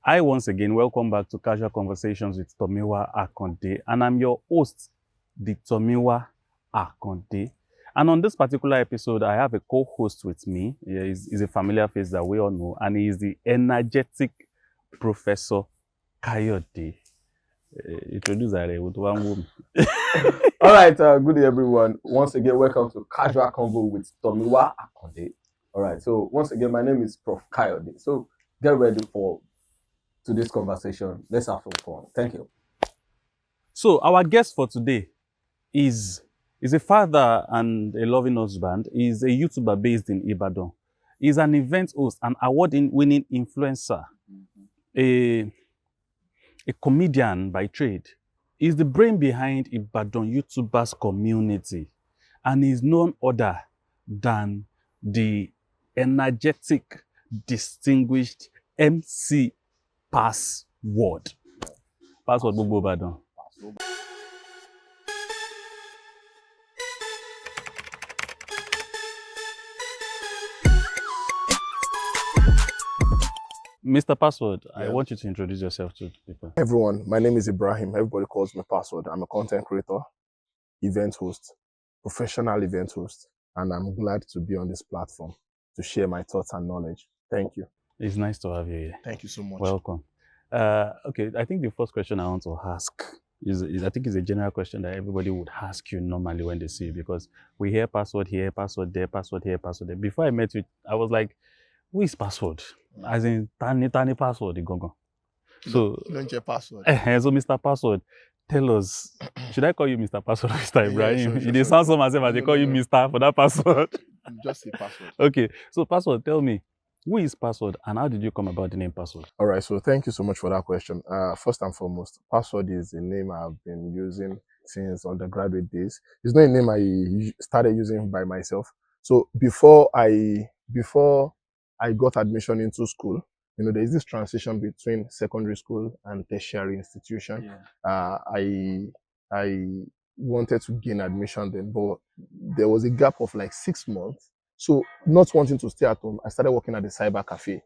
I once again welcome back to Casual Conversations with Tomiwa Akande, and I'm your host, the Tomiwa Akande. And on this particular episode, I have a co-host with me. He's a familiar face that we all know, and he is the energetic Professor Kayode. Introduce her with one woman. All right, good day, everyone. Once again, welcome to Casual Convo with Tomiwa Akande. All right, so once again, my name is Prof. Kayode. So get ready for today's conversation. Let's have some fun. Thank you. So our guest for today is a father and a loving husband. He's a YouTuber based in Ibadan. He's an event host, an award-winning influencer, a comedian by trade. He's the brain behind Ibadan YouTubers community, and he's none other than the energetic, distinguished MC McPassword. Password gbogbo Ibadan. Mr. Password, I want you to introduce yourself to people. Everyone, my name is Ibrahim. Everybody calls me Password. I'm a content creator, event host, professional event host, and I'm glad to be on this platform to share my thoughts and knowledge. Thank you. It's nice to have you here. Thank you so much. Welcome. Okay, I think the first question I want to ask is I think it's a general question that everybody would ask you normally when they see you, because we hear password here, password there, password here, password there. Before I met you, I was like, who is password? As in tani password, the gongon. So don't get password. So Mr. Password, tell us, should I call you Mr. Password or Mr. Ibrahim? It sounds so myself as they call you Mr. for that password. Just say password. Okay, so Password, tell me, who is Password and how did you come about the name Password? All right, so thank you so much for that question. First and foremost, Password is a name I've been using since undergraduate days. It's not a name I started using by myself. So before I got admission into school, you know, there's this transition between secondary school and tertiary institution. Yeah. I wanted to gain admission then, but there was a gap of like 6 months. So not wanting to stay at home, I started working at the cyber cafe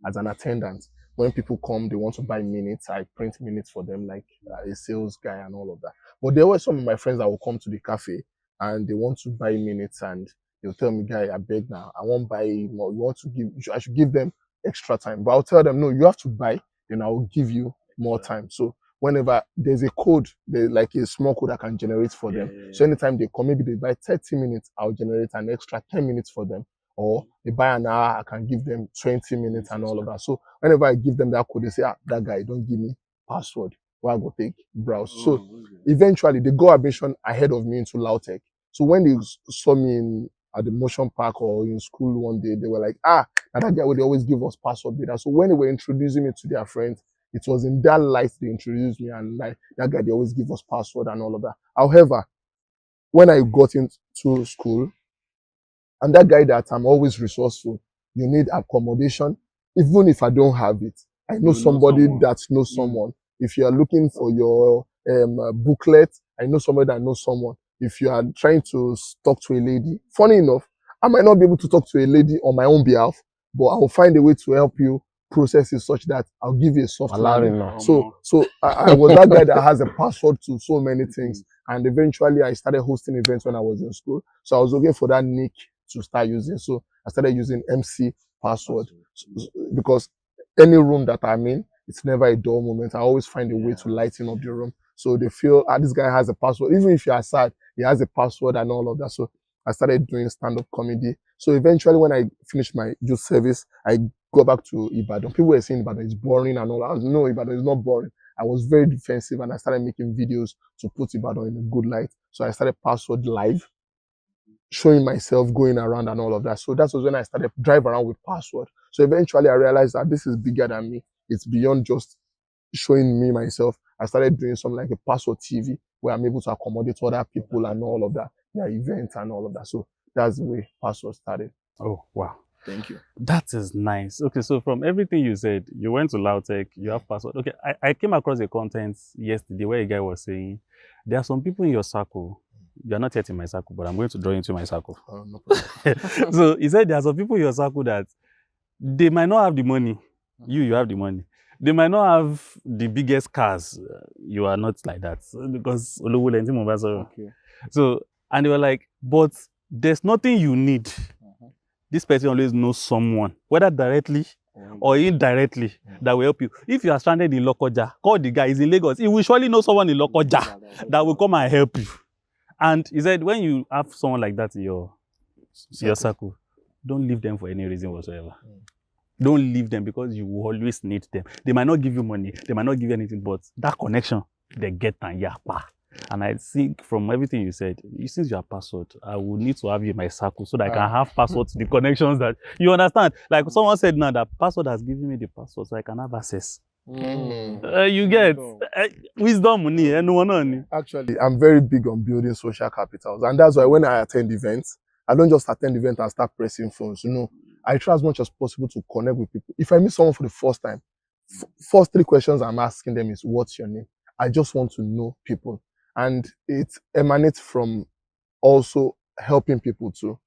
as an attendant. When people come, they want to buy minutes, I print minutes for them like a sales guy and all of that. But there were some of my friends that will come to the cafe and they want to buy minutes and they'll tell me, guy, I beg now, I won't buy more. You want to give, I should give them extra time. But I'll tell them, no, you have to buy, then I will give you more time. So whenever there's a code, there's like a small code I can generate for them. Yeah. So anytime they come, maybe they buy 30 minutes, I'll generate an extra 10 minutes for them. Or they buy an hour, I can give them 20 minutes and all of that. So whenever I give them that code, they say, that guy, don't give me password. Where I go take browse. So eventually they got admission ahead of me into Lautech. So when they saw me at the motion park or in school one day, they were like, that guy would always give us password data. So when they were introducing me to their friends, it was in that light they introduced me, and like that guy, they always give us password and all of that. However, when I got into school, I'm that guy that I'm always resourceful. You need accommodation. Even if I don't have it, I know somebody that knows someone. If you are looking for your booklet, I know somebody that knows someone. If you are trying to talk to a lady, funny enough, I might not be able to talk to a lady on my own behalf, but I will find a way to help you process it such that I'll give you a soft landing. So I was that guy that has a password to so many things. And eventually I started hosting events when I was in school. So I was looking for that nick to start using. So I started using MC Password because any room that I'm in, it's never a dull moment. I always find a way to lighten up the room. So they feel, this guy has a password. Even if you're sad, he has a password and all of that. So I started doing stand-up comedy. So eventually when I finished my youth service, I go back to Ibadan. People were saying Ibadan is boring and all that. No, Ibadan is not boring. I was very defensive and I started making videos to put Ibadan in a good light. So I started Password Live, showing myself going around and all of that. So that was when I started drive around with Password. So eventually I realized that this is bigger than me. It's beyond just showing me myself. I started doing something like a Password TV where I'm able to accommodate other people and all of that, their events and all of that. So that's the way Password started. Oh, wow. Thank you. That is nice. Okay, so from everything you said, you went to Lautech, you have Password. Okay, I came across a content yesterday where a guy was saying, there are some people in your circle, you're not yet in my circle, but I'm going to draw into my circle. No problem. So he said there are some people in your circle that they might not have the money. You have the money. They might not have the biggest cars. You are not like that because Olowo lenti mo ba sọ̀rọ̀. Okay. So, and they were like, but there's nothing you need. This person always knows someone, whether directly or indirectly, that will help you. If you are stranded in Lokoja, call the guy. He's in Lagos. He will surely know someone in Lokoja that will come and help you. And he said, when you have someone like that in your circle, don't leave them for any reason whatsoever. Don't leave them because you will always need them. They might not give you money, they might not give you anything, but that connection, they get and yapa. And I think from everything you said, since you are password, I will need to have you in my circle so that I can have password to the connections that you understand. Like someone said now that password has given me the password so I can have access. You get wisdom money, anyone. Actually, I'm very big on building social capitals, and that's why when I attend events, I don't just attend events and start pressing phones. You know, I try as much as possible to connect with people. If I meet someone for the first time, first 3 questions I'm asking them is, "What's your name?" I just want to know people, and it emanates from also helping people too.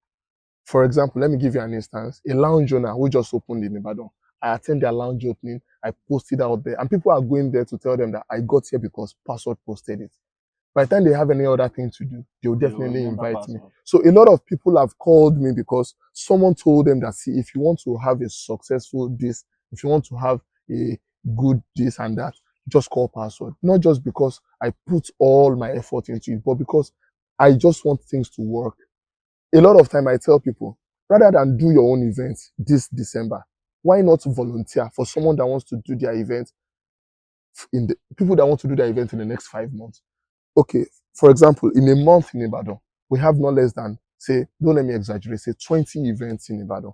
For example, let me give you an instance. A lounge owner who just opened in Ibadan. I attend their lounge opening. I posted out there, and people are going there to tell them that I got here because Password posted it. By the time they have any other thing to do, they will definitely invite me. So a lot of people have called me because someone told them that, see, if you want to have a successful this, if you want to have a good this and that, just call Password. Not just because I put all my effort into it, but because I just want things to work. A lot of time I tell people, rather than do your own events this December, why not volunteer for someone that wants to do their event people that want to do their event in the next 5 months? Okay, for example, in a month in Ibadan, we have no less than, say, don't let me exaggerate, say 20 events in Ibadan.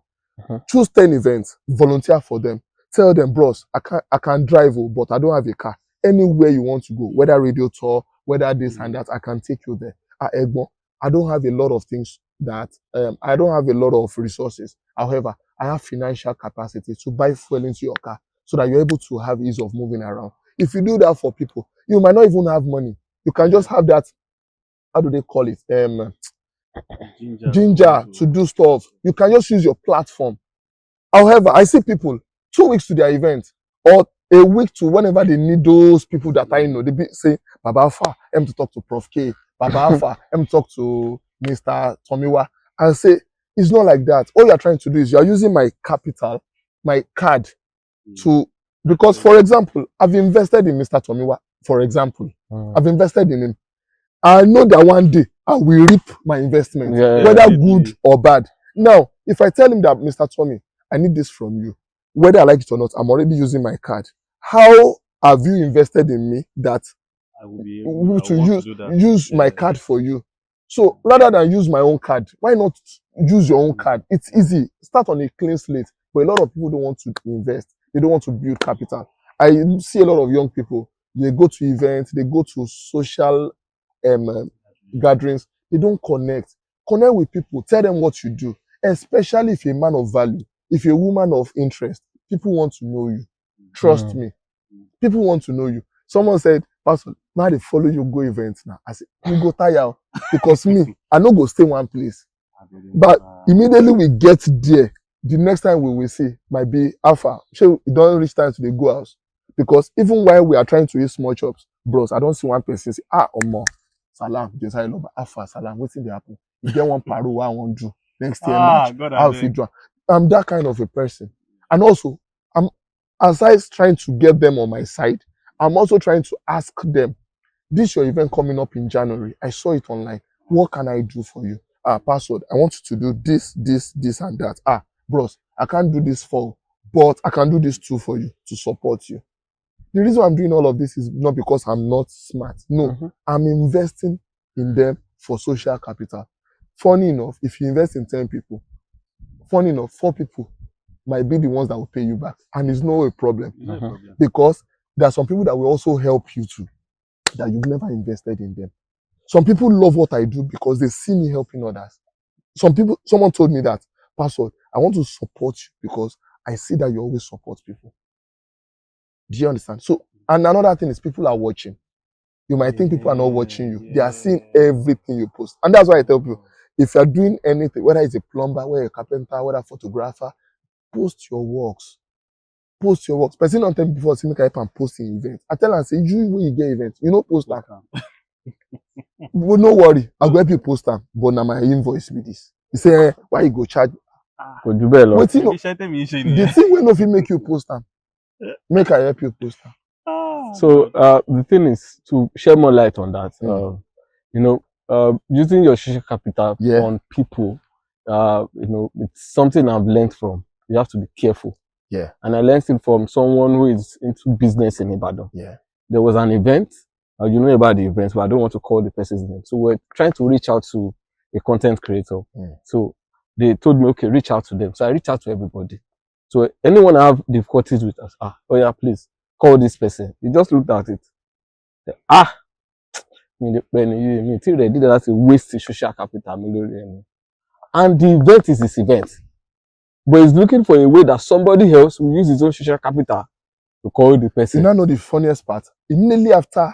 Choose 10 events, volunteer for them. Tell them, bros, I can drive, but I don't have a car. Anywhere you want to go, whether radio tour, whether this and that, I can take you there. I don't have a lot of things that, I don't have a lot of resources. However, I have financial capacity to buy fuel into your car so that you're able to have ease of moving around. If you do that for people, you might not even have money. You can just have that, how do they call it? Ginger to do stuff. You can just use your platform. However, I see people 2 weeks to their event or a week to whenever they need those people that I know. They be say, Baba Alpha, I'm to talk to Prof K. Baba Alpha, I'm to talk to Mr. Tomiwa. And say, it's not like that. All you're trying to do is you're using my capital, my card to, because for example, I've invested in Mr. Tomiwa, for example. I've invested in him. I know that one day I will reap my investment, whether good or bad. Now, if I tell him that, Mr. Tommy, I need this from you, whether I like it or not, I'm already using my card. How have you invested in me that I will be able to use my card for you? So rather than use my own card, why not use your own card? It's easy. Start on a clean slate. But a lot of people don't want to invest. They don't want to build capital. I see a lot of young people. They go to events. They go to social gatherings. They don't connect. Connect with people. Tell them what you do. Especially if you're a man of value. If you're a woman of interest. People want to know you. Trust me. People want to know you. Someone said, Pastor, now they follow you go events now. I said, you go tire because me, I no go stay one place. But immediately we get there, the next time we will see might be Alpha. So it don't reach time to the go house. Because even while we are trying to eat small chops, bros, I don't see one person say, Omo, Salam, Josiah Loba, Alpha, Salam, what's in the apple? You get one paro, I want to do. Next year, match, I'll feed you. I'm that kind of a person. And also, aside trying to get them on my side, I'm also trying to ask them, this your event coming up in January. I saw it online. What can I do for you? Password, I want you to do this, and that. Bros, I can't do this for, but I can do this too for you to support you. The reason I'm doing all of this is not because I'm not smart. No, I'm investing in them for social capital. Funny enough, if you invest in 10 people, 4 people might be the ones that will pay you back. And it's not a problem. Because there are some people that will also help you too, that you've never invested in them. Some people love what I do because they see me helping others. Someone told me that, Pastor, I want to support you because I see that you always support people. Do you understand? So, and another thing is people are watching. You might think people are not watching you. They are seeing everything you post. And that's why I tell people, if you're doing anything, whether it's a plumber, whether you're a carpenter, whether a photographer, post your works. post your work. Person don't tell me before, say make I help am post in event. I tell am say you when you get event, you know post am. But no worry, I go help you post am. But na my invoice be this. He say, why you go charge? Could do better. Wetin no, the thing wey no fit make you post am, make I help you post am. So the thing is to share more light on that. You know, using your social capital on people, you know, it's something I've learned from. You have to be careful. Yeah. And I learned it from someone who is into business in Ibadan. Yeah. There was an event. You know about the event, but I don't want to call the person's name. So we're trying to reach out to a content creator. So they told me, okay, reach out to them. So I reached out to everybody. So anyone have difficulties with us, oh yeah, please call this person. He just looked at it. Said, me till they did that to waste social capital. And the event is his event. But he's looking for a way that somebody else will use his own social capital to call the person. You know the funniest part? Immediately after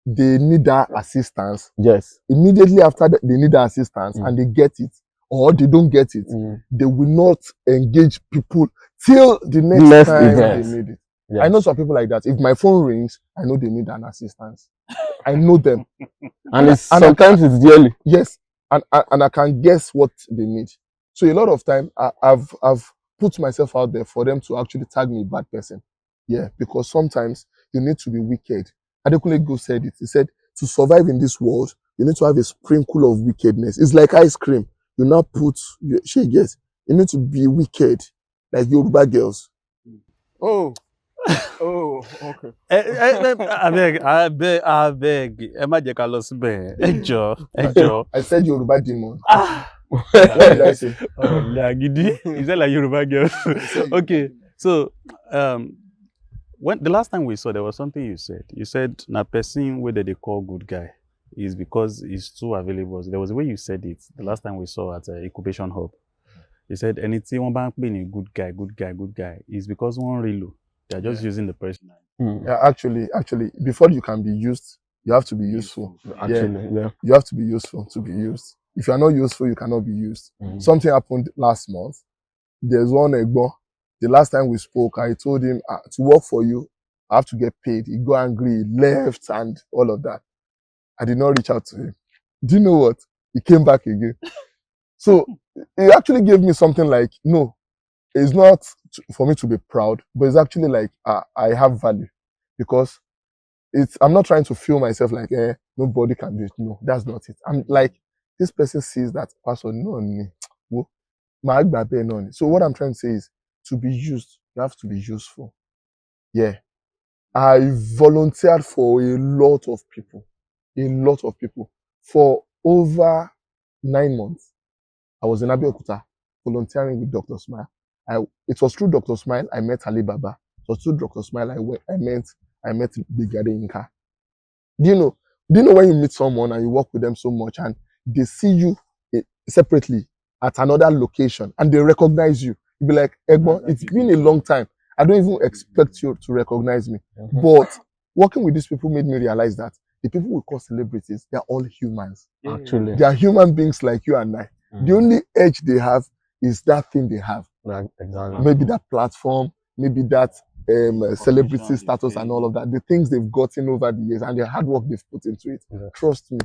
they need that assistance. Yes. Immediately after they need that assistance and they get it, or they don't get it, they will not engage people till the next time event. They need it. Yes. I know some people like that. If my phone rings, I know they need an assistance. I know them. And sometimes it's yearly. Yes. And I can guess what they need. So a lot of time I've put myself out there for them to actually tag me bad person. Yeah, because sometimes you need to be wicked. Adekunle Go said it. He said, to survive in this world, you need to have a sprinkle of wickedness. It's like ice cream. You now put, you need to be wicked, like Yoruba girls. Oh, okay. I beg. Ẹ má jẹ́ ká lọ síbẹ̀. Ẹ jọ̀ọ́. I said Yoruba demon. What did I say? You said like Yoruba girls. Okay, so when the last time we saw, there was something you said. You said na person whether they call good guy is because he's too available. There was a way you said it the last time we saw at Incubation Hub. You said anything one bank being good guy is because one real. They're just using the person. Yeah, actually, before you can be used, you have to be useful. You have to be useful to be used. If you are not useful, you cannot be used. Something happened last month. There's one Egbo. The last time we spoke, I told him to work for you, I have to get paid. He got angry, he left, and all of that. I did not reach out to him. Do you know what? He came back again. So he actually gave me something like, no, it's not for me to be proud, but it's actually like I have value, because I'm not trying to feel myself like nobody can do it. No, that's not it. I'm like, this person sees that person. No. So what I'm trying to say is, to be used, you have to be useful. Yeah. I volunteered for a lot of people. For over 9 months. I was in Abeokuta volunteering with Dr. Smile. It was through Dr. Smile I met Ali Baba. It was through Dr. Smile I met Brigadier Inka. Do you know when you meet someone and you work with them so much and they see you separately at another location and they recognize you? You'll be like, Egbo, it's been a long time. I don't even expect you to recognize me. But working with these people made me realize that the people we call celebrities, they're all humans. Actually. They are human beings like you and I. The only edge they have is that thing they have. Exactly. Maybe that platform, maybe that celebrity status and all of that. The things they've gotten over the years and the hard work they've put into it. Trust me,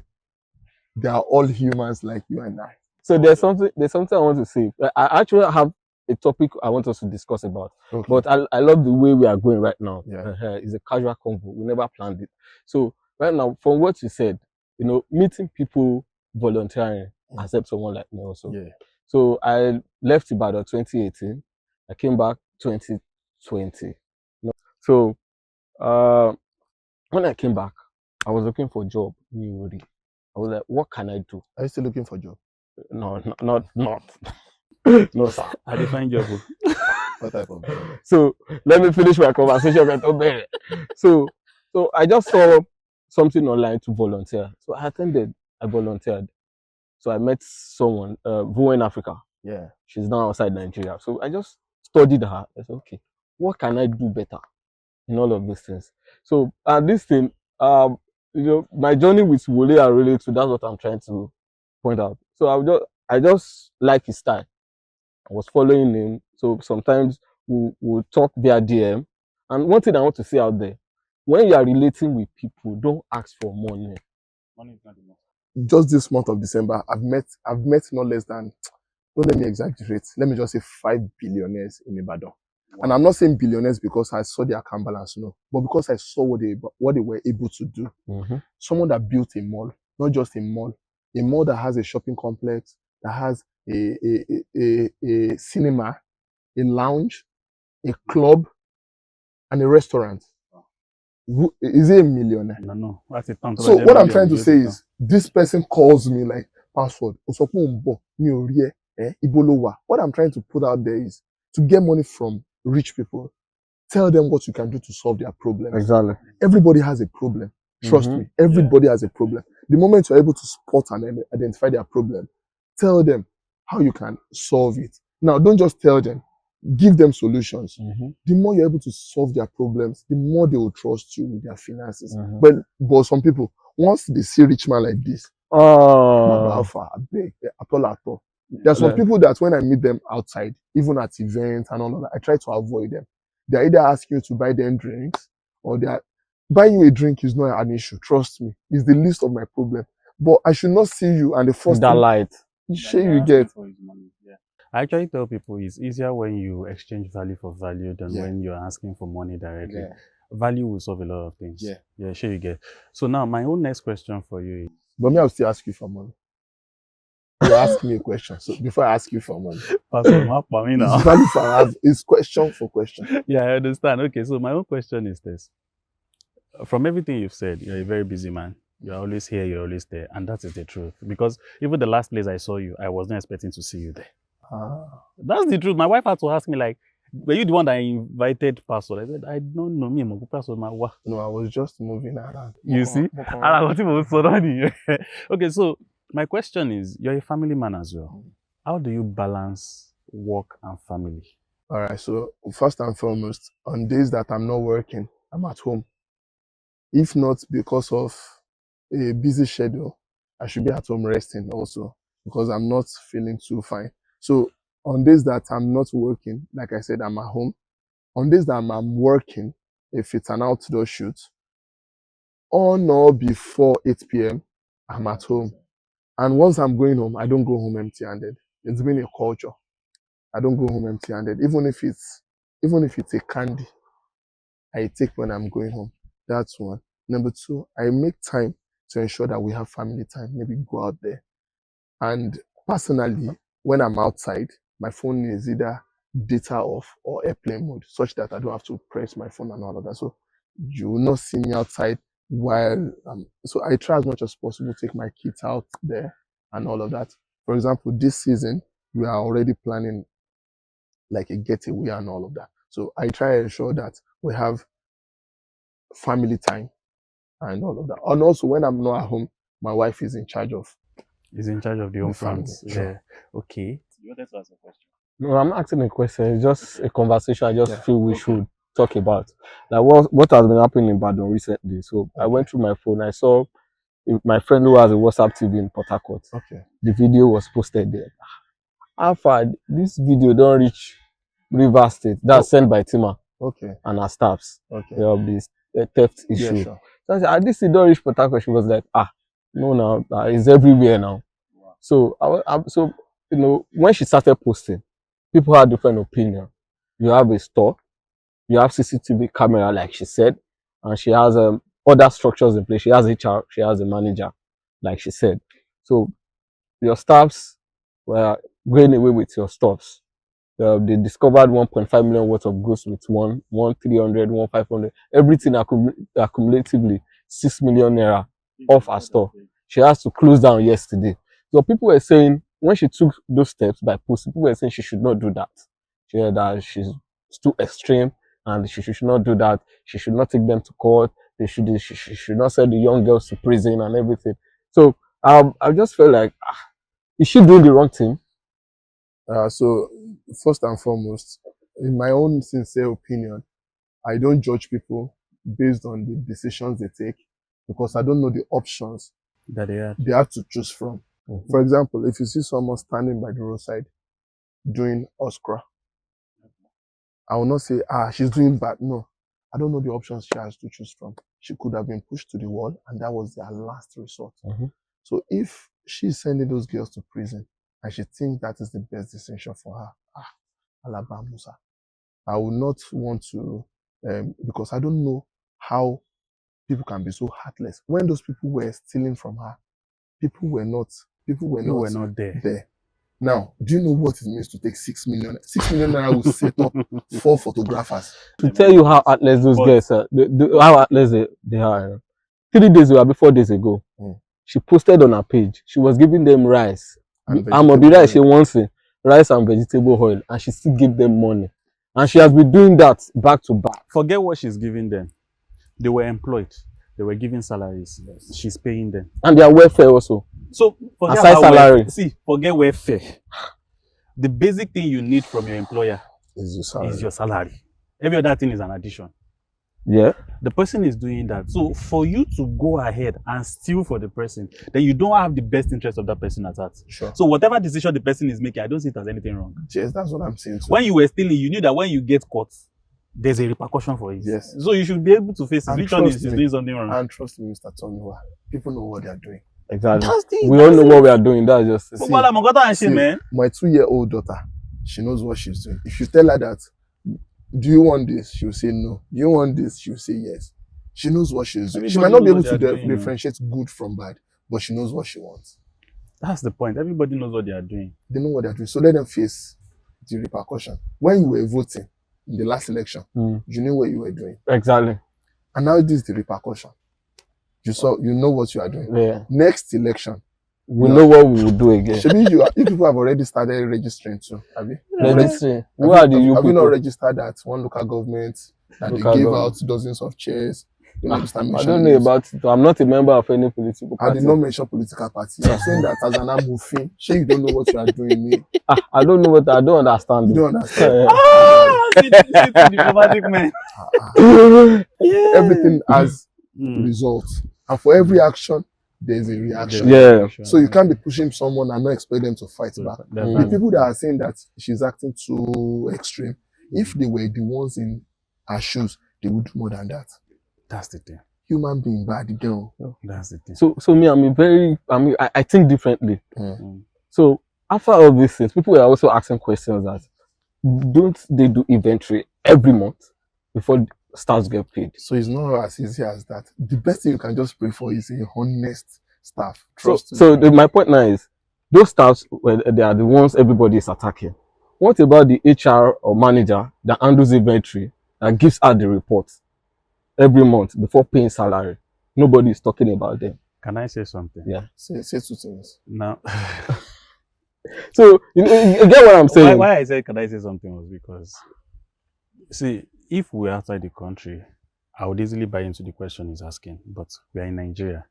they are all humans like you and I. So there's something I want to say. I actually have a topic I want us to discuss about. Okay. But I love the way we are going right now. Yeah. It's a casual convo. We never planned it. So right now, from what you said, meeting people volunteering, accept someone like me also. Yeah. So I left Ibadan 2018. I came back 2020. So when I came back, I was looking for a job. I was like, what can I do? Are you still looking for a job? No, not. No, sir. I define job. What type of job? So let me finish my conversation with So I just saw something online to volunteer. So I volunteered. So I met someone, Vuo in Africa. Yeah. She's now outside Nigeria. So I just studied her. I said, okay, what can I do better in all of these things? So this thing, my journey with Wole are related to, that's what I'm trying to point out. So I just like his style. I was following him. So sometimes we'll talk via DM. And one thing I want to say out there, when you are relating with people, don't ask for money. Money is not enough. Just this month of December, I've met not less than, don't let me exaggerate, let me just say 5 billionaires in Ibadan. Wow. And I'm not saying billionaires because I saw their account balance, no, but because I saw what they were able to do. Someone that built a mall, not just a mall that has a shopping complex, that has a cinema, a lounge, a club, and a restaurant. Is he a millionaire? No. That's a ton. So what I'm trying to say is, this person calls me like, password. What I'm trying to put out there is to get money from rich people. Tell them what you can do to solve their problems. Exactly. Everybody has a problem. Trust me. Everybody has a problem. The moment you're able to spot and identify their problem, tell them how you can solve it. Now, don't just tell them. Give them solutions. The more you're able to solve their problems, the more they will trust you with their finances. But some people, once they see a rich man like this, there are some people that when I meet them outside, even at events and all of that, I try to avoid them. They're either asking you to buy them drinks, or they're buying you a drink is not an issue. Trust me, it's the least of my problem. But I should not see you and the first that light. You get. I actually tell people it's easier when you exchange value for value than when you're asking for money directly. Value will solve a lot of things. Sure you get. So now my own next question for you is, but me, I'll still ask you for money. You ask me a question. So before I ask you for money, it's value for it's question for question. Yeah, I understand. Okay, so my own question is this. From everything you've said, you're a very busy man. You're always here, you're always there. And that is the truth. Because even the last place I saw you, I was not expecting to see you there. That's the truth. My wife had to ask me, like, were you the one that invited Password? I said, I don't know me, Password. No, I was just moving around. You see? Okay, so my question is, you're a family man as well. How do you balance work and family? All right, so first and foremost, on days that I'm not working, I'm at home. If not because of a busy schedule, I should be at home resting also, because I'm not feeling too fine. So on days that I'm not working, like I said, I'm at home. On days that I'm working, if it's an outdoor shoot, on or before 8 p.m., I'm at home. And once I'm going home, I don't go home empty-handed. It's been a culture. I don't go home empty-handed. Even if it's a candy, I take when I'm going home. That's one. Number two, I make time to ensure that we have family time. Maybe go out there. And personally, when I'm outside, my phone is either data off or airplane mode, such that I don't have to press my phone and all of that. So you will not see me outside while so I try as much as possible to take my kids out there and all of that. For example, this season, we are already planning like a getaway and all of that. So I try to ensure that we have family time and all of that. And also when I'm not at home, my wife is in charge of the home front. Sure. Okay. You wanted to ask a question? No, I'm not asking a question. It's just a conversation I just feel we should talk about. Like what has been happening in Badon recently. So I went through my phone. I saw my friend who has a WhatsApp TV in Port Harcourt. The video was posted there. How far this video don't reach River State? That's sent by Tima and her staffs. They have this theft issue. Yeah, sure. So I said, this don't reach Port Harcourt. She was like, no, now it's everywhere now. Wow. So you know, when she started posting, people had different opinion. You have a store, you have CCTV camera, like she said, and she has other structures in place. She has HR, she has a manager, like she said. So your staffs were going away with your stuffs. They discovered 1.5 million worth of goods with one 300, 500, everything accumulatively 6 million naira off her store. She has to close down yesterday. So people were saying, when she took those steps by posting, people were saying she should not do that. She said that she's too extreme and she should not do that. She should not take them to court. She should not send the young girls to prison and everything. So I just felt like, is she doing the wrong thing? So first and foremost, in my own sincere opinion, I don't judge people based on the decisions they take, because I don't know the options that they have to choose from. For example, if you see someone standing by the roadside doing Oscar, I will not say, she's doing bad. No, I don't know the options she has to choose from. She could have been pushed to the wall, and that was their last resort. So if she's sending those girls to prison, and she thinks that is the best decision for her, Alaba Musa, I would not want to, because I don't know how people can be so heartless. When those people were stealing from her, people were not there. Now, do you know what it means to take 6 million? 6 million naira will set up 4 photographers. To tell you how heartless those girls are, how heartless they are. 3 days ago, 4 days ago, she posted on her page. She was giving them rice. I'm gonna be rice. She wants it, rice and vegetable oil, and she still gave them money. And she has been doing that back to back. Forget what she's giving them. They were employed. They were giving salaries. She's paying them. And their welfare also. So forget aside salary. Forget welfare. The basic thing you need from your employer is your salary. Every other thing is an addition. Yeah. The person is doing that. So for you to go ahead and steal for the person, then you don't have the best interest of that person at heart. Sure. So whatever decision the person is making, I don't see it as anything wrong. Yes, that's what I'm saying too. When you were stealing, you knew that when you get caught, there's a repercussion for it. Yes. So you should be able to face it. Which one is doing something wrong? And trust me, Mr. Tomiwa, people know what they are doing. Exactly. We all know what we are doing. That's just see, my 2-year-old daughter, she knows what she's doing. If you tell her that, do you want this? She'll say no. Do you want this? She'll say yes. She knows what she's doing. She might not be able to differentiate good from bad, but she knows what she wants. That's the point. Everybody knows what they are doing. They know what they're doing. So let them face the repercussion. When you were voting in the last election, you knew what you were doing. Exactly. And now this is the repercussion. You know what you are doing. Yeah. Next election, we know what we will do again. You people have already started registering too, have you? Registering. Who are the you people? Have you not registered at one local government that they gave out dozens of chairs? I don't know about it. I'm not a member of any political party. I did not mention political party. I'm saying that as an amufin, sure you don't know what you are doing. Me. I don't know what I don't understand. You don't understand. Diplomatic man. Everything has results. And for every action, there's a reaction. Yeah. So you can't be pushing someone and not expect them to fight back. The people that are saying that she's acting too extreme, if they were the ones in her shoes, they would do more than that. That's the thing. Human being, bad girl. That's the thing. So me, I think differently. So after all these things, people were also asking questions that don't they do inventory every month before staffs get paid? So it's not as easy as that. The best thing you can just pray for is a honest staff. My point now is those staffs, they are the ones everybody is attacking. What about the HR or manager that handles inventory and gives out the report every month before paying salary? Nobody is talking about them. Can I say something? Yeah. Say 2 things. No. So you get what I'm saying? Why I said can I say something was because, see, if we're outside the country, I would easily buy into the question he's asking. But we are in Nigeria.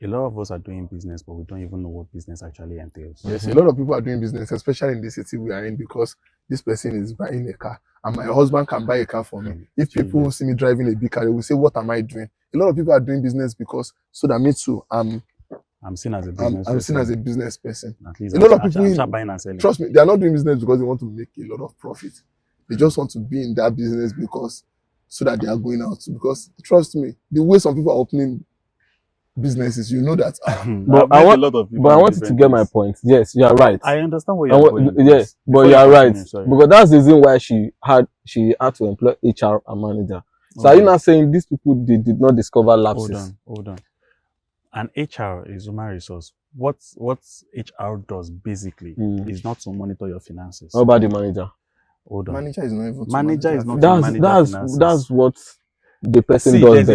A lot of us are doing business, but we don't even know what business actually entails. Yes, a lot of people are doing business, especially in the city we are in, because this person is buying a car, and my husband can buy a car for me. If people see me driving a big car, they will say, "What am I doing?" A lot of people are doing business because so that me too. I'm seen as a business. I'm seen as a business person. At least a lot of people buying and selling. Trust me, they are not doing business because they want to make a lot of profit. They just want to be in that business because so that they are going out. Because trust me, the way some people are opening businesses, you know that. But I want you to get my point. Yes, you are right. I understand what you're going. Yes, but you are right. Because that's the reason why she had to employ HR and manager. So are you not saying these people did not discover lapses? Hold on. An HR is human resource. What HR does basically is not to monitor your finances. How about the manager? Hold on. Manager is not even. Manager is not. That's what the person does.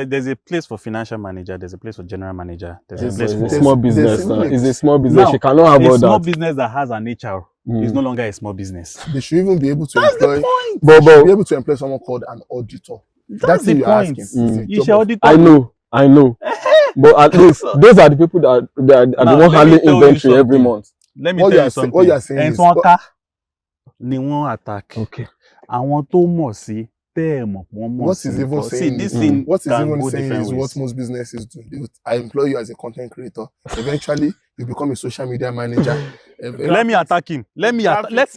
There's a place for financial manager. There's a place for general manager. There's a place for small business. It's a small business. She cannot have all that. A small business that has an HR is no longer a small business. They should even be able to That's employ. The point. They should be able to employ someone called an auditor. That's the point. You should audit. I know. But at least those are the people that are the one handling inventory every month. Let me tell you something. What you are saying is ni wọ́n attack. Okay. Àwọn tó mọ̀ sí them. What is even See, saying this is, thing what is can even go saying different is ways. what most businesses do. I employ you as a content creator. Eventually, you become a social media manager. Let me attack him. Let me attack graphics.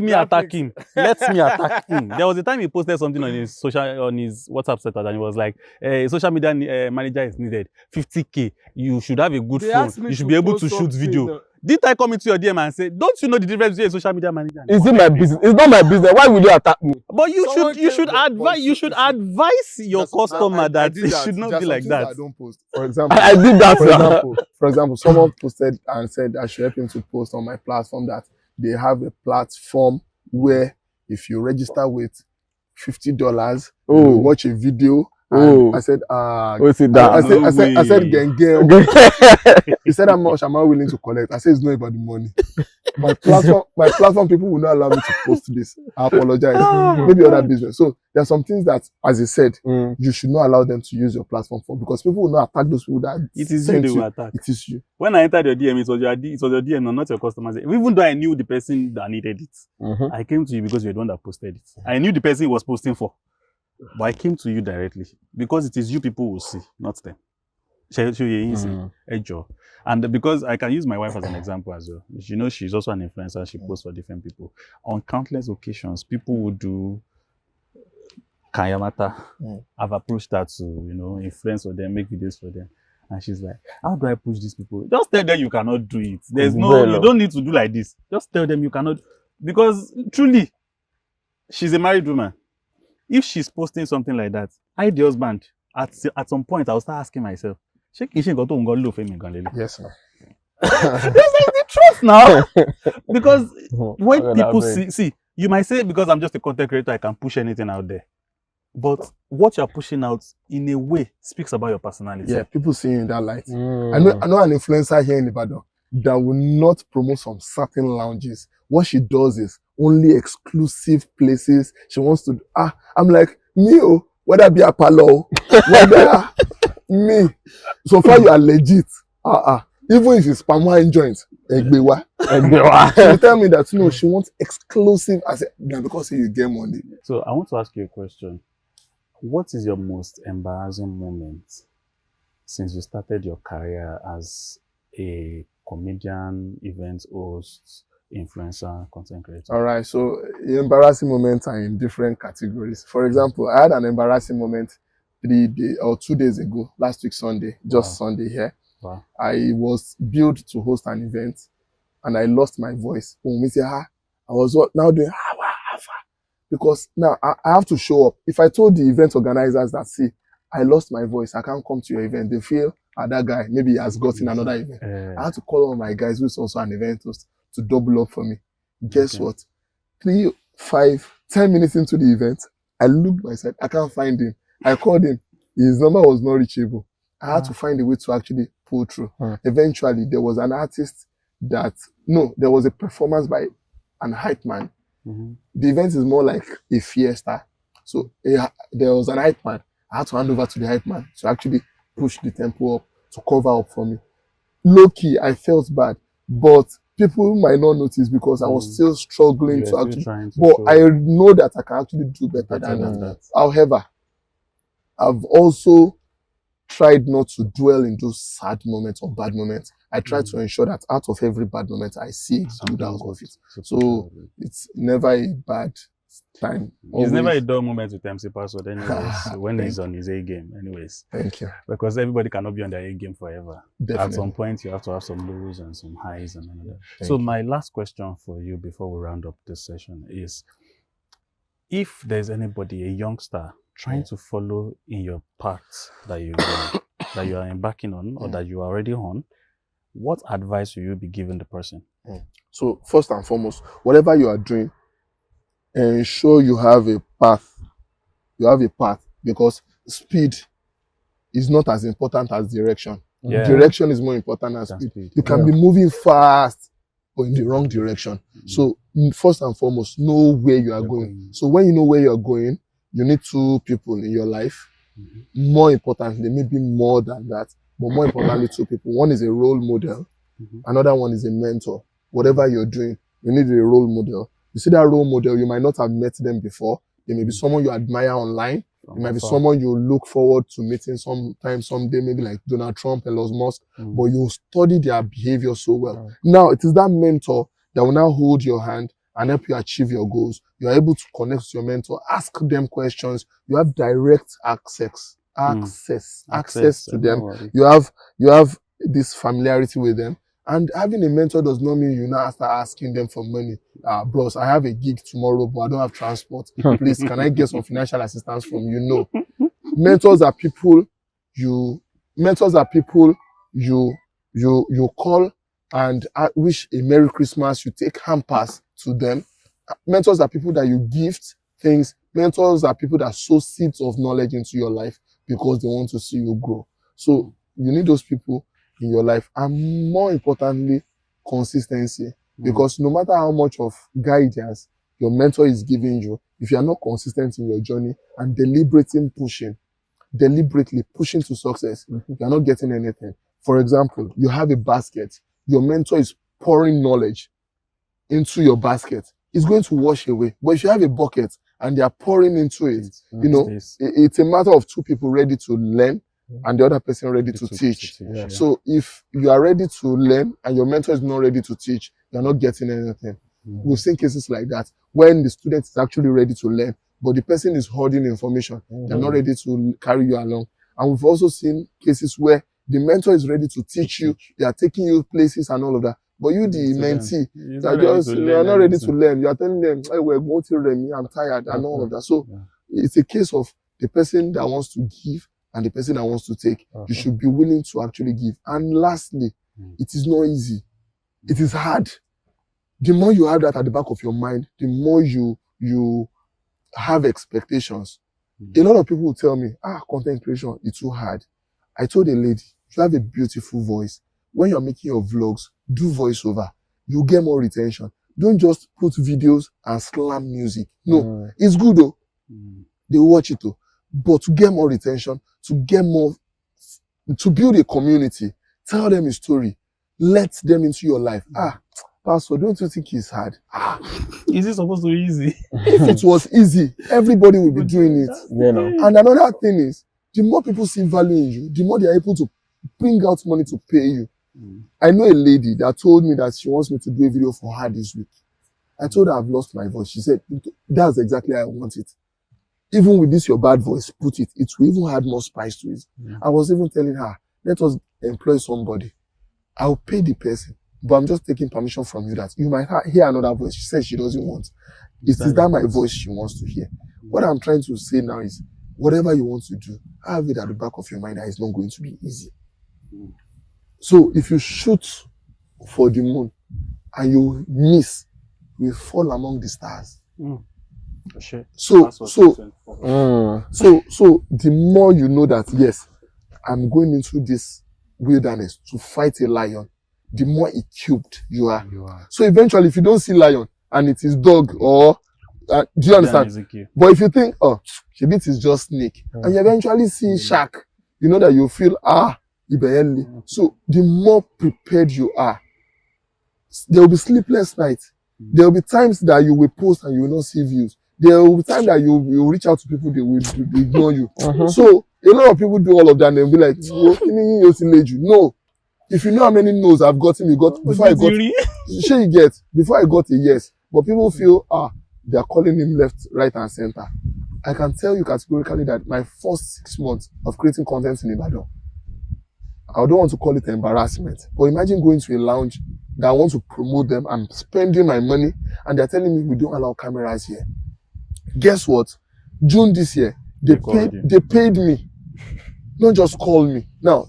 him. Let me attack him. There was a time he posted something on his WhatsApp status, and he was like, a social media manager is needed. 50K. You should have a good They phone. asked me You should to be able to post shoot something, video. Didn't I come into your DM and say, don't you know the difference between a social media manager and Is it my business? It's not my business. Why will you attack me? But you Someone should advise your customer that it should not be like that. I don't post. For example, I did that. for example, someone posted and said I should help him to post on my platform that they have a platform where if you register with $50, you will watch a video. And I said, sit down. I said, Gengel. He said, how much am I willing to collect? I said, it's not about the money. My platform people will not allow me to post this. I apologize. Maybe other business. So there are some things that, as he said, you should not allow them to use your platform for, because people will not attack those people that it is you they will attack. It is you. When I entered your DM, it was your DM, not your customers. Even though I knew the person that needed it, I came to you because you're the one that posted it. I knew the person was posting for, but I came to you directly because it is you people will see, not them. And because I can use my wife as an example as well. You know, she's also an influencer. She posts for different people. On countless occasions, people would do Kayamata. I've approached her to, influence for them, make videos for them. And she's like, how do I push these people? Just tell them you cannot do it. You don't need to do like this. Just tell them you cannot. Because truly, she's a married woman. If she's posting something like that, I, the husband, at some point, I'll start asking myself, yes, sir. That's like the truth now. Because when people see, you might say, because I'm just a content creator, I can push anything out there. But what you're pushing out, in a way, speaks about your personality. Yeah, people see you in that light. I know an influencer here in Ibadan that will not promote some certain lounges. What she does is only exclusive places. She wants to, I'm like, me, whether be a palo, whether me. So far you are legit. Even if it's palm wine joints, Egbewa. She will tell me that no, she wants exclusive. I said, because you get money. So I want to ask you a question. What is your most embarrassing moment since you started your career as a comedian, event host, influencer, content creator? All right, so embarrassing moments are in different categories. For example, I had an embarrassing moment 2 days ago, last week Sunday, Sunday here. Wow. I was billed to host an event and I lost my voice. I was now doing because now I have to show up. If I told the event organizers that, see, I lost my voice, I can't come to your event, they feel that guy maybe he has gotten another event. I had to call all my guys who's also an event host to double up for me. Guess what? 3, 5, 10 minutes into the event, I looked myself, I can't find him. I called him. His number was not reachable. I had to find a way to actually pull through. Eventually, there was an artist there was a performance by an hype man. The event is more like a fiesta. So there was an hype man. I had to hand over to the hype man to actually push the tempo up, to cover up for me. Low key, I felt bad, but people might not notice because I was still struggling to actually. But I know that I can actually do better than that. However, I've also tried not to dwell in those sad moments or bad moments. I try to ensure that out of every bad moment, I see a good out of it. So it's never a bad time. It's never a dull moment with McPassword anyways, when he's on his A game anyways. Thank you. Because everybody cannot be on their A game forever. Definitely. At some point, you have to have some lows and some highs and all that. So my last question for you before we round up this session is, if there's anybody, a youngster, trying to follow in your path that you are embarking on or that you are already on, what advice will you be giving the person? So first and foremost, whatever you are doing, ensure you have a path. You have a path, because speed is not as important as direction. Direction is more important than speed. You can be moving fast, but in the wrong direction. So first and foremost, know where you are going. So when you know where you are going, you need 2 people in your life. More importantly, maybe more than that, but more importantly, 2 people. One is a role model. Another one is a mentor. Whatever you're doing, you need a role model. You see that role model, you might not have met them before, There may be someone you admire online. From There might be afar. someone you look forward to meeting sometime, someday, maybe like Donald Trump, Elon Musk, Mm. but you study their behavior so well. Mm. Now, it is that mentor that will now hold your hand and help you achieve your goals. You are able to connect with your mentor, ask them questions. You have direct access to them. No worry. You have this familiarity with them. And having a mentor does not mean you now start asking them for money. Bros, I have a gig tomorrow, but I don't have transport. Please, can I get some financial assistance from you? No. Mentors are people you call and wish a Merry Christmas. You take hampers to them. Mentors are people that you gift things. Mentors are people that sow seeds of knowledge into your life because they want to see you grow. So you need those people in your life, and more importantly, consistency. Because no matter how much of guidance your mentor is giving you, if you are not consistent in your journey and deliberately pushing to success, you are not getting anything. For example, you have a basket. Your mentor is pouring knowledge into your basket. It's going to wash away. But if you have a bucket and they are pouring into it, you know, it's a matter of two people ready to learn and the other person ready to teach. Yeah. So if you are ready to learn and your mentor is not ready to teach, you're not getting anything. We've seen cases like that when the student is actually ready to learn, but the person is hoarding information. They're not ready to carry you along. And we've also seen cases where the mentor is ready to teach you. They are taking you places and all of that. But you, the mentee, you are not ready to learn. You are telling them, hey, we're going to learn, I'm tired, and all of that. So it's a case of the person that wants to give and the person that wants to take. You should be willing to actually give. And lastly, it is not easy. It is hard. The more you have that at the back of your mind, the more you have expectations. A lot of people will tell me, content creation is too hard. I told a lady, you have a beautiful voice. When you're making your vlogs, do voiceover. You get more retention. Don't just put videos and slam music. No, it's good though. They watch it though. But to get more retention, to build a community, tell them a story, let them into your life. Pastor, don't you think it's hard? Is it supposed to be easy? If it was easy, everybody would be doing it. You know. And another thing is, the more people see value in you, the more they are able to bring out money to pay you. I know a lady that told me that she wants me to do a video for her this week. I told her I've lost my voice. She said, that's exactly how I want it. Even with this your bad voice, put it. It will even add more spice to it. I was even telling her, let us employ somebody. I'll pay the person. But I'm just taking permission from you that you might hear another voice. She says she doesn't want. It is that my voice she wants to hear. What I'm trying to say now is, whatever you want to do, have it at the back of your mind that it's not going to be easy. So if you shoot for the moon and you miss, you will fall among the stars. So the more you know that, yes, I'm going into this wilderness to fight a lion, the more equipped you are. So eventually, if you don't see lion and it is dog or do you understand? But if you think, maybe it is just snake, and you eventually see shark, you know that you feel Ibeeli. So the more prepared you are, there will be sleepless nights. There will be times that you will post and you will not see views. There will be times that you will reach out to people, they will ignore you. So a lot of people do all of that and they'll be like, no. If you know how many no's I've gotten, before I got a yes. But people feel, they are calling him left, right, and center. I can tell you categorically that my first 6 months of creating content in Ibadan, I don't want to call it embarrassment, but imagine going to a lounge that I want to promote them. I'm spending my money and they're telling me we don't allow cameras here. Guess what? June this year, they paid me. Not just call me. Now,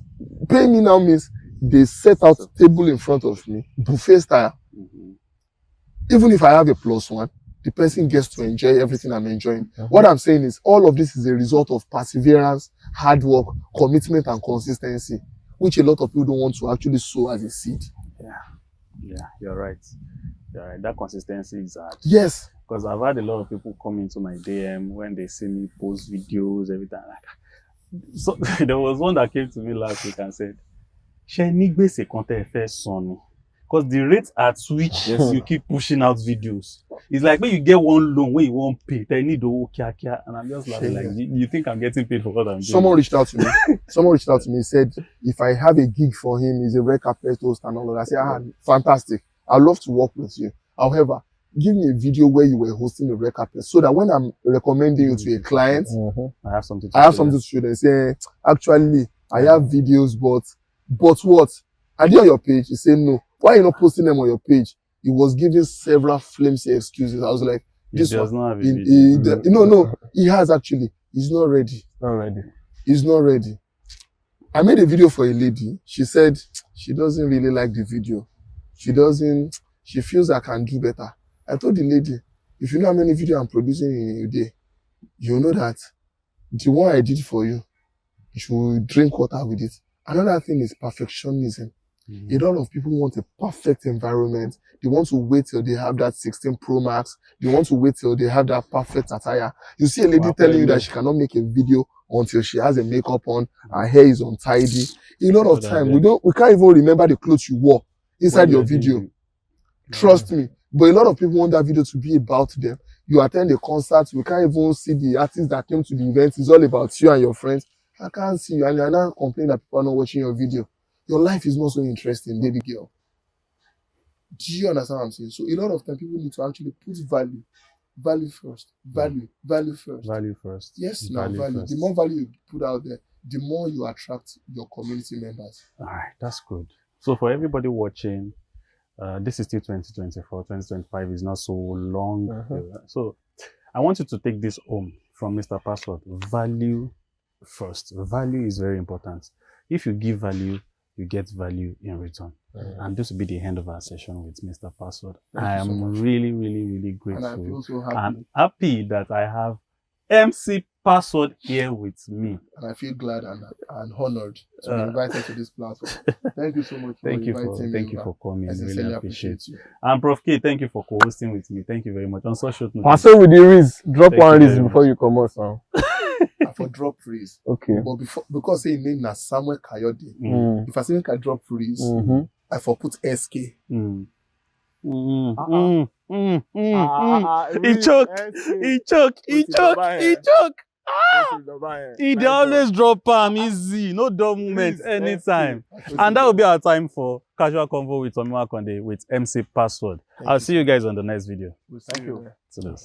pay me now means they set out a table in front of me, buffet style. Even if I have a +1, the person gets to enjoy everything I'm enjoying. What I'm saying is all of this is a result of perseverance, hard work, commitment, and consistency, which a lot of people don't want to actually sow as a seed. Yeah, you're right. That consistency is hard. Yes. Because I've had a lot of people come into my DM when they see me post videos, everything like that. So there was one that came to me last week and said, "Ṣé ní gbèsè kan tẹ́ fẹ́ san ni?" Because the rate at which you keep pushing out videos, it's like when you get one loan where you won't pay, they need to kia, and I'm just laughing like, you think I'm getting paid for what I'm doing? Someone reached out to me. Someone reached out to me, said if I have a gig for him, he's a red carpet host and all of that. I said, fantastic. I'd love to work with you. However, give me a video where you were hosting the red carpet so that when I'm recommending you to a client, I have something to show them. Say, actually, I have videos, but what? Are they on your page? He said, no. Why are you not posting them on your page? He was giving several flimsy excuses. I was like, this does one. Not have a video. No, he has actually. He's not ready. He's not ready. I made a video for a lady. She said she doesn't really like the video. She feels I can do better. I told the lady, if you know how many videos I'm producing in a day, you know that the one I did for you, you should drink water with it. Another thing is perfectionism. A lot of people want a perfect environment. They want to wait till they have that 16 Pro Max. They want to wait till they have that perfect attire. You see a lady telling you that she cannot make a video until she has a makeup on, her hair is untidy. A lot of time, we can't even remember the clothes you wore inside your video. Trust me. But a lot of people want that video to be about them. You attend a concert, we can't even see the artist that came to the event. It's all about you and your friends. I can't see you, and you're not complaining that people are not watching your video. Your life is not so interesting, baby girl. Do you understand what I'm saying? So a lot of time, people need to actually put value. Value first. Value first. Value first. Yes, value. The more value you put out there, the more you attract your community members. All right, that's good. So for everybody watching, this is still 2024. 2025 is not so long. So I want you to take this home from Mr. Password. Value first. Value is very important. If you give value, you get value in return. And this will be the end of our session with Mr. Password. I am really, really, really grateful. And I feel so happy. I'm happy that I have MC Password here with me. And I feel glad and honored to be invited to this platform. Thank you so much for inviting me. Thank you for coming. I really appreciate you. And Prof K, thank you for co-hosting with me. Thank you very much. On such short notice. Password with the Riz. Drop one Riz before you come out now. For drop freeze. Okay. But because say name na Samuel Kayode. If I say I drop freeze, I for put SK. He choke. He always drop palm easy, no dull moment anytime. And that will be our time for Casual Convo with Tomiwa Akande with MC Password. I'll see you guys on the next video. Thank you. See you.